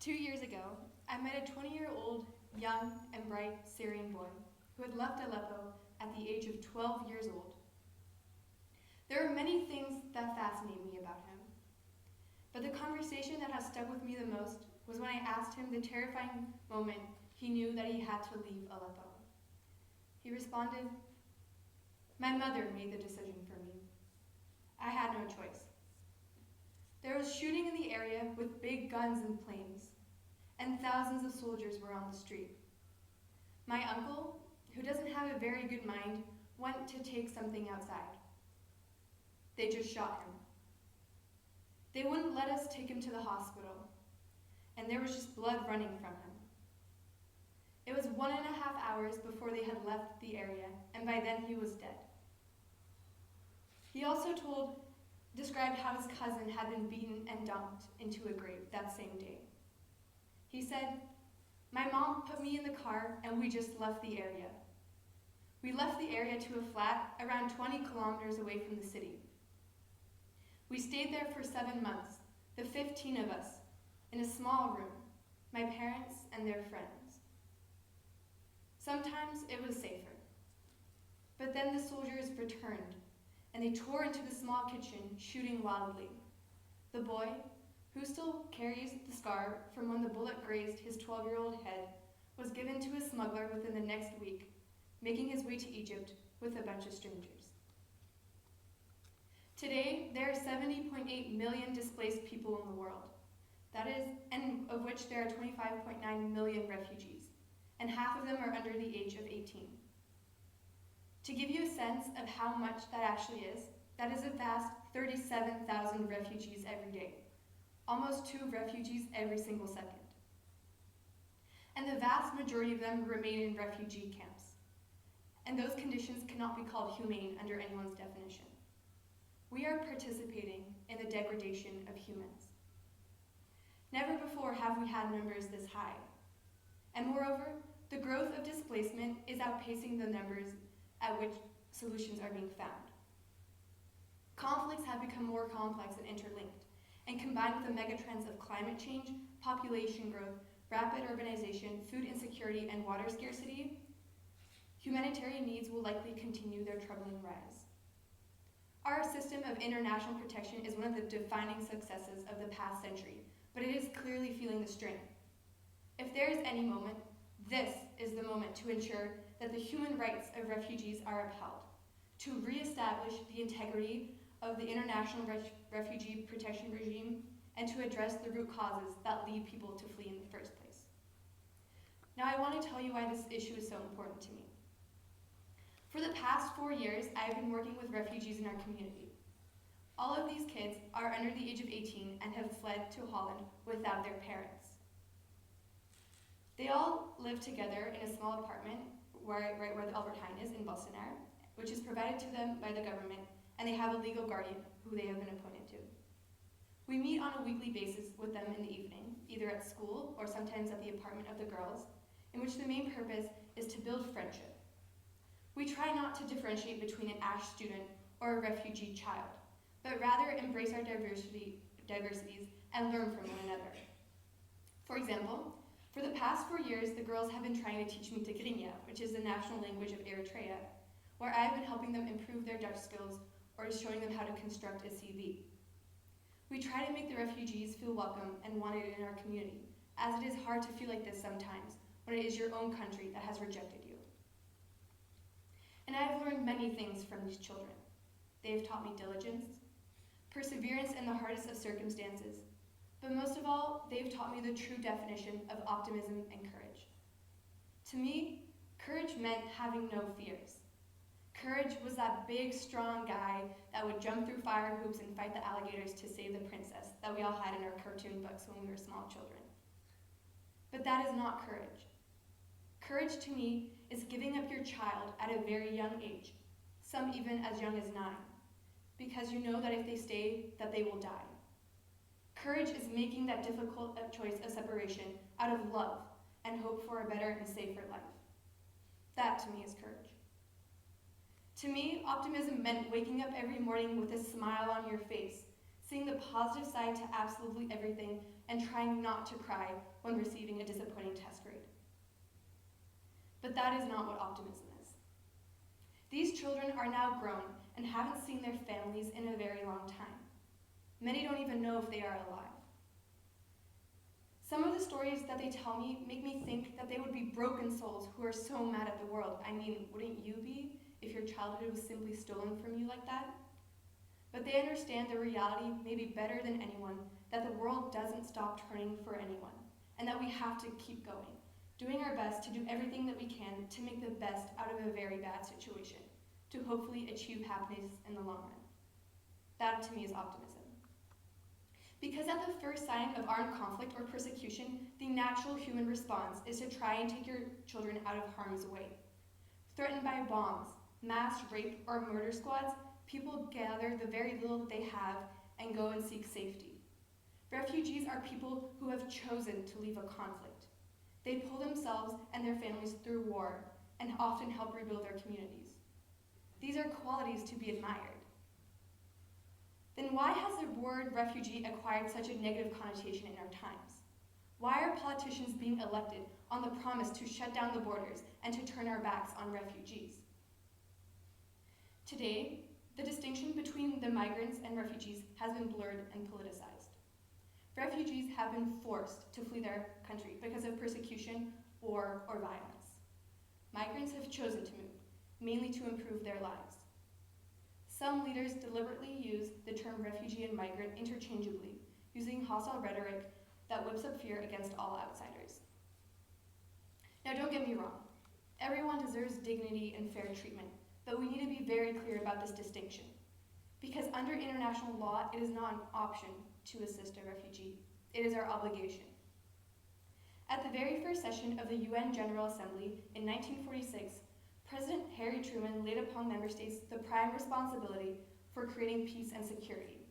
2 years ago, I met a 20-year-old young and bright Syrian boy who had left Aleppo at the age of 12 years old. There are many things that fascinate me about him, but the conversation that has stuck with me the most was when I asked him the terrifying moment he knew that he had to leave Aleppo. He responded, "My mother made the decision for me. I had no choice." There was shooting in the area with big guns and planes, and thousands of soldiers were on the street. My uncle, who doesn't have a very good mind, went to take something outside. They just shot him. They wouldn't let us take him to the hospital, and there was just blood running from him. It was 1.5 hours before they had left the area, and by then he was dead. He also described how his cousin had been beaten and dumped into a grave that same day. He said, "My mom put me in the car and we just left the area. We left the area to a flat around 20 kilometers away from the city. We stayed there for 7 months, the 15 of us, in a small room, my parents and their friends. Sometimes it was safer. But then the soldiers returned, and they tore into the small kitchen, shooting wildly. The boy, who still carries the scar from when the bullet grazed his 12-year-old head, was given to a smuggler within the next week, making his way to Egypt with a bunch of strangers. Today, there are 70.8 million displaced people in the world. That is, and of which there are 25.9 million refugees, and half of them are under the age of 18. To give you a sense of how much that actually is, that is a vast 37,000 refugees every day, almost 2 refugees every single second. And the vast majority of them remain in refugee camps. And those conditions cannot be called humane under anyone's definition. We are participating in the degradation of humans. Never before have we had numbers this high. And moreover, the growth of displacement is outpacing the numbers at which solutions are being found. Conflicts have become more complex and interlinked, and combined with the megatrends of climate change, population growth, rapid urbanization, food insecurity, and water scarcity, humanitarian needs will likely continue their troubling rise. Our system of international protection is one of the defining successes of the past century, but it is clearly feeling the strain. If there is any moment, this is the moment to ensure that the human rights of refugees are upheld, to reestablish the integrity of the international refugee protection regime, and to address the root causes that lead people to flee in the first place. Now I want to tell you why this issue is so important to me. For the past 4 years, I've been working with refugees in our community. All of these kids are under the age of 18 and have fled to Holland without their parents. They all live together in a small apartment right where the Albert Heijn is in Bossenaar, which is provided to them by the government, and they have a legal guardian who they have been appointed to. We meet on a weekly basis with them in the evening, either at school or sometimes at the apartment of the girls, in which the main purpose is to build friendship. We try not to differentiate between an ASH student or a refugee child, but rather embrace our diversities and learn from one another. For example, for the past 4 years, the girls have been trying to teach me Tigrinya, which is the national language of Eritrea, where I have been helping them improve their Dutch skills or showing them how to construct a CV. We try to make the refugees feel welcome and wanted in our community, as it is hard to feel like this sometimes when it is your own country that has rejected you. And I have learned many things from these children. They have taught me diligence, perseverance in the hardest of circumstances, but most of all, they've taught me the true definition of optimism and courage. To me, courage meant having no fears. Courage was that big, strong guy that would jump through fire hoops and fight the alligators to save the princess that we all had in our cartoon books when we were small children. But that is not courage. Courage to me is giving up your child at a very young age, some even as young as 9, because you know that if they stay, that they will die. Courage is making that difficult choice of separation out of love and hope for a better and safer life. That to me is courage. To me, optimism meant waking up every morning with a smile on your face, seeing the positive side to absolutely everything, and trying not to cry when receiving a disappointing test grade. But that is not what optimism is. These children are now grown and haven't seen their families in a very long time. Many don't even know if they are alive. Some of the stories that they tell me make me think that they would be broken souls who are so mad at the world. I mean, wouldn't you be if your childhood was simply stolen from you like that? But they understand the reality, maybe better than anyone, that the world doesn't stop turning for anyone, and that we have to keep going, doing our best to do everything that we can to make the best out of a very bad situation, to hopefully achieve happiness in the long run. That, to me, is optimism. Because at the first sign of armed conflict or persecution, the natural human response is to try and take your children out of harm's way. Threatened by bombs, mass rape, or murder squads, people gather the very little that they have and go and seek safety. Refugees are people who have chosen to leave a conflict. They pull themselves and their families through war and often help rebuild their communities. These are qualities to be admired. Then why has the word refugee acquired such a negative connotation in our times? Why are politicians being elected on the promise to shut down the borders and to turn our backs on refugees? Today, the distinction between the migrants and refugees has been blurred and politicized. Refugees have been forced to flee their country because of persecution or violence. Migrants have chosen to move, mainly to improve their lives. Some leaders deliberately use the term refugee and migrant interchangeably, using hostile rhetoric that whips up fear against all outsiders. Now, don't get me wrong. Everyone deserves dignity and fair treatment, but we need to be very clear about this distinction. Because under international law, it is not an option to assist a refugee. It is our obligation. At the very first session of the UN General Assembly in 1946, President Harry Truman laid upon member states the prime responsibility for creating peace and security.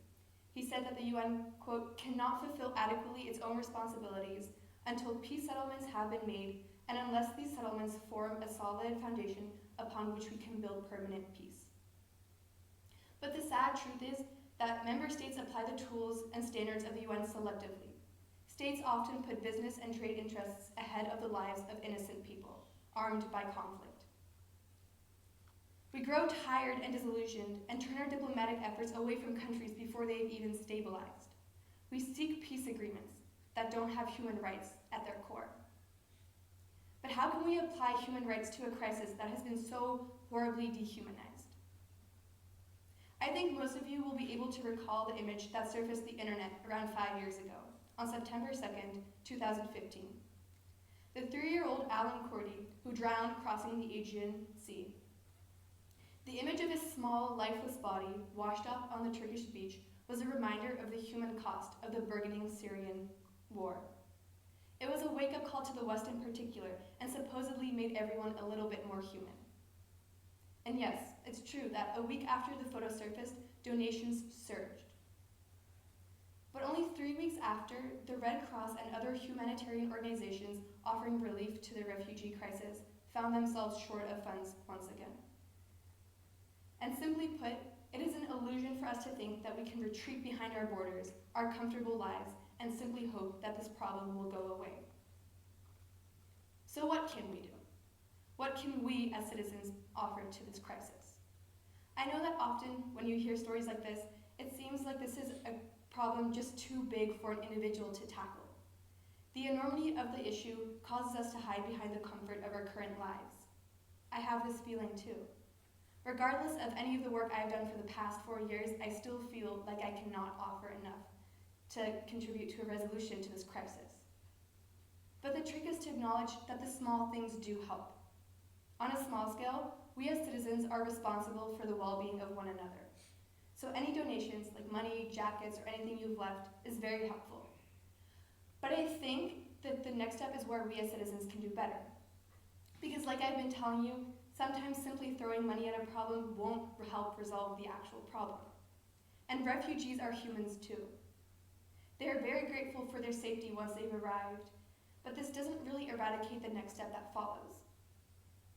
He said that the UN, quote, cannot fulfill adequately its own responsibilities until peace settlements have been made and unless these settlements form a solid foundation upon which we can build permanent peace. But the sad truth is that member states apply the tools and standards of the UN selectively. States often put business and trade interests ahead of the lives of innocent people, armed by conflict. We grow tired and disillusioned and turn our diplomatic efforts away from countries before they've even stabilized. We seek peace agreements that don't have human rights at their core. But how can we apply human rights to a crisis that has been so horribly dehumanized? I think most of you will be able to recall the image that surfaced the internet around 5 years ago, on September 2nd, 2015. The 3-year-old Alan Kurdi, who drowned crossing the Aegean Sea. The image of his small, lifeless body washed up on the Turkish beach was a reminder of the human cost of the burgeoning Syrian war. It was a wake-up call to the West in particular, and supposedly made everyone a little bit more human. And yes, it's true that a week after the photo surfaced, donations surged. But only 3 weeks after, the Red Cross and other humanitarian organizations offering relief to the refugee crisis found themselves short of funds once again. And simply put, it is an illusion for us to think that we can retreat behind our borders, our comfortable lives, and simply hope that this problem will go away. So what can we do? What can we as citizens offer to this crisis? I know that often when you hear stories like this, it seems like this is a problem just too big for an individual to tackle. The enormity of the issue causes us to hide behind the comfort of our current lives. I have this feeling too. Regardless of any of the work I've done for the past 4 years, I still feel like I cannot offer enough to contribute to a resolution to this crisis. But the trick is to acknowledge that the small things do help. On a small scale, we as citizens are responsible for the well-being of one another. So any donations, like money, jackets, or anything you've left, is very helpful. But I think that the next step is where we as citizens can do better. Because like I've been telling you, sometimes simply throwing money at a problem won't help resolve the actual problem. And refugees are humans too. They are very grateful for their safety once they've arrived, but this doesn't really eradicate the next step that follows.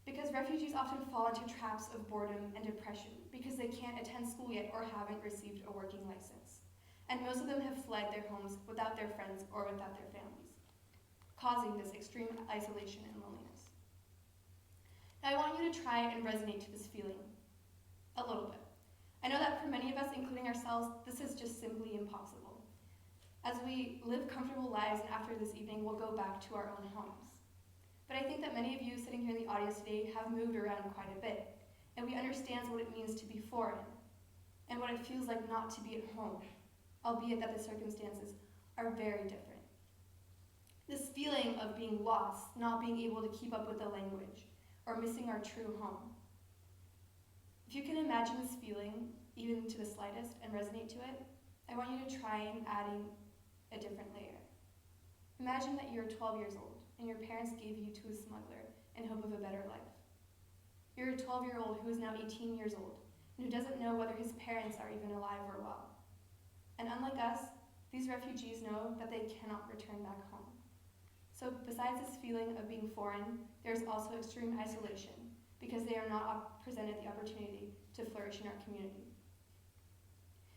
Because refugees often fall into traps of boredom and depression because they can't attend school yet or haven't received a working license. And most of them have fled their homes without their friends or without their families. causing this extreme isolation and loneliness. Now I want you to try and resonate to this feeling a little bit. I know that for many of us, including ourselves, this is just simply impossible. As we live comfortable lives, and after this evening, we'll go back to our own homes. But I think that many of you sitting here in the audience today have moved around quite a bit, and we understand what it means to be foreign, and what it feels like not to be at home, albeit that the circumstances are very different. This feeling of being lost, not being able to keep up with the language, or missing our true home. If you can imagine this feeling, even to the slightest, and resonate to it, I want you to try and adding a different layer. Imagine that you're 12 years old, and your parents gave you to a smuggler in hope of a better life. You're a 12-year-old who is now 18 years old, and who doesn't know whether his parents are even alive or well. And unlike us, these refugees know that they cannot return back home. So besides this feeling of being foreign, there's also extreme isolation, because they are not presented the opportunity to flourish in our community.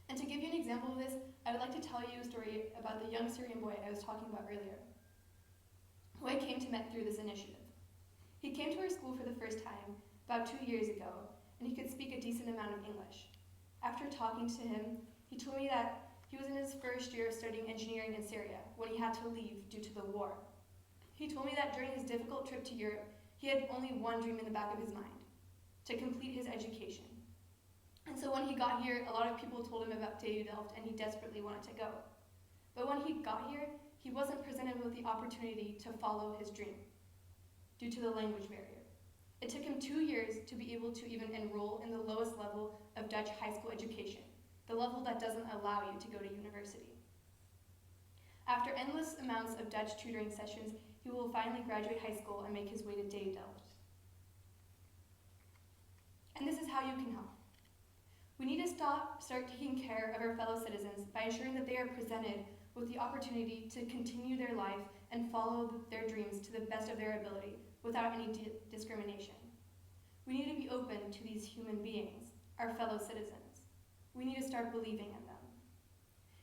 And to give you an example of this, I would like to tell you a story about the young Syrian boy I was talking about earlier, who I came to meet through this initiative. He came to our school for the first time about 2 years ago, and he could speak a decent amount of English. After talking to him, he told me that he was in his first year of studying engineering in Syria when he had to leave due to the war. He told me that during his difficult trip to Europe, he had only one dream in the back of his mind: to complete his education. And so when he got here, a lot of people told him about TEDxYouth, and he desperately wanted to go. But when he got here, he wasn't presented with the opportunity to follow his dream due to the language barrier. It took him 2 years to be able to even enroll in the lowest level of Dutch high school education, the level that doesn't allow you to go to university. After endless amounts of Dutch tutoring sessions, he will finally graduate high school and make his way to TEDxYouth. And this is how you can help. We need to start taking care of our fellow citizens by ensuring that they are presented with the opportunity to continue their life and follow their dreams to the best of their ability without any discrimination. We need to be open to these human beings, our fellow citizens. We need to start believing in them.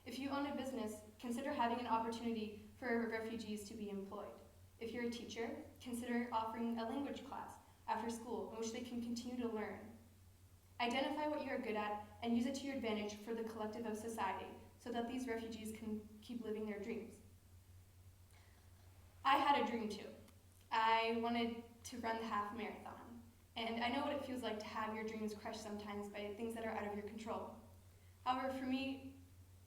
If you own a business, consider having an opportunity for refugees to be employed. If you're a teacher, consider offering a language class after school in which they can continue to learn. Identify what you are good at and use it to your advantage for the collective of society so that these refugees can keep living their dreams. I had a dream too. I wanted to run the half marathon, and I know what it feels like to have your dreams crushed sometimes by things that are out of your control. However, for me,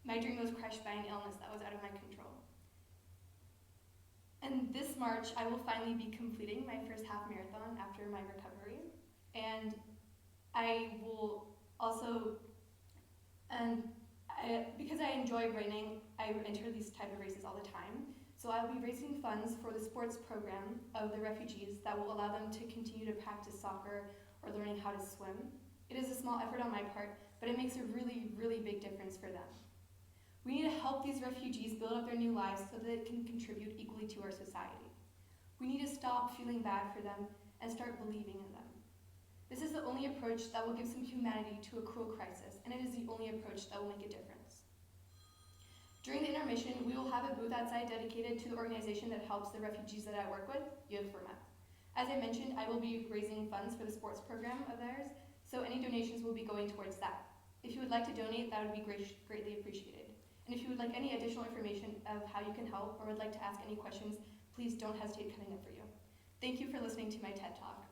my dream was crushed by an illness that was out of my control. And this March, I will finally be completing my first half marathon after my recovery, and I will also, because I enjoy running, I enter these type of races all the time. So I'll be raising funds for the sports program of the refugees that will allow them to continue to practice soccer or learning how to swim. It is a small effort on my part, but it makes a really, really big difference for them. We need to help these refugees build up their new lives so that they can contribute equally to our society. We need to stop feeling bad for them and start believing in them. This is the only approach that will give some humanity to a cruel crisis, and it is the only approach that will make a difference. During the intermission, we will have a booth outside dedicated to the organization that helps the refugees that I work with, Youth for Meth. As I mentioned, I will be raising funds for the sports program of theirs, so any donations will be going towards that. If you would like to donate, that would be greatly appreciated. And if you would like any additional information of how you can help or would like to ask any questions, please don't hesitate coming up for you. Thank you for listening to my TED Talk.